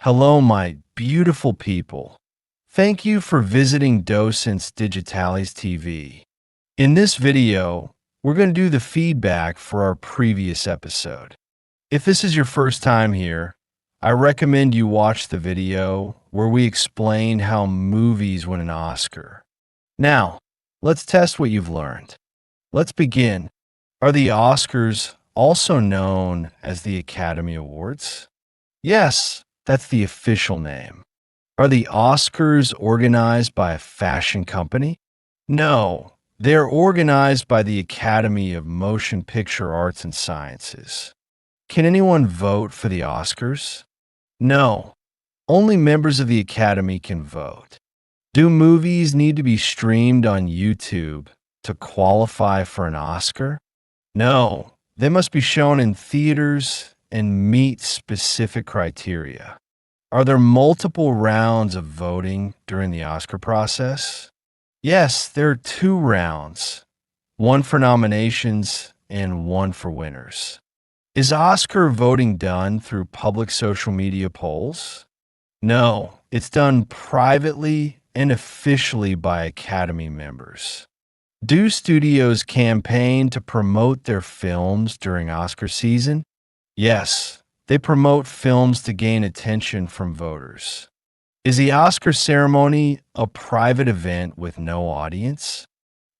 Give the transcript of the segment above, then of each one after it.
Hello, my beautiful people. Thank you for visiting Docentes DigitalesTV. In this video, we're going to do the feedback for our previous episode. If this is your first time here, I recommend you watch the video where we explain how movies win an Oscar. Now, let's test what you've learned. Let's begin. Are the Oscars also known as the Academy Awards? Yes, that's the official name. Are the Oscars organized by a fashion company? No, they're organized by the Academy of Motion Picture Arts and Sciences. Can anyone vote for the Oscars? No, only members of the Academy can vote. Do movies need to be streamed on YouTube to qualify for an Oscar? No, they must be shown in theaters and meet specific criteria. Are there multiple rounds of voting during the Oscar process? Yes, there are 2 rounds, one for nominations and one for winners. Is Oscar voting done through public social media polls? No, it's done privately and officially by Academy members. Do studios campaign to promote their films during Oscar season? Yes, they promote films to gain attention from voters. Is the Oscar ceremony a private event with no audience?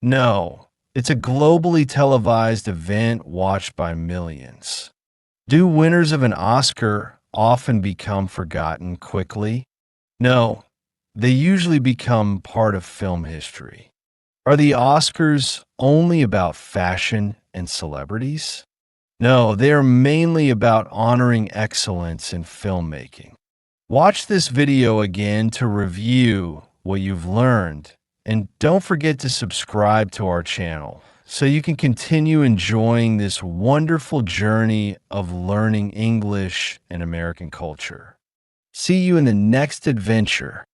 No, it's a globally televised event watched by millions. Do winners of an Oscar often become forgotten quickly? No, they usually become part of film history. Are the Oscars only about fashion and celebrities? No, they are mainly about honoring excellence in filmmaking. Watch this video again to review what you've learned, and don't forget to subscribe to our channel so you can continue enjoying this wonderful journey of learning English and American culture. See you in the next adventure.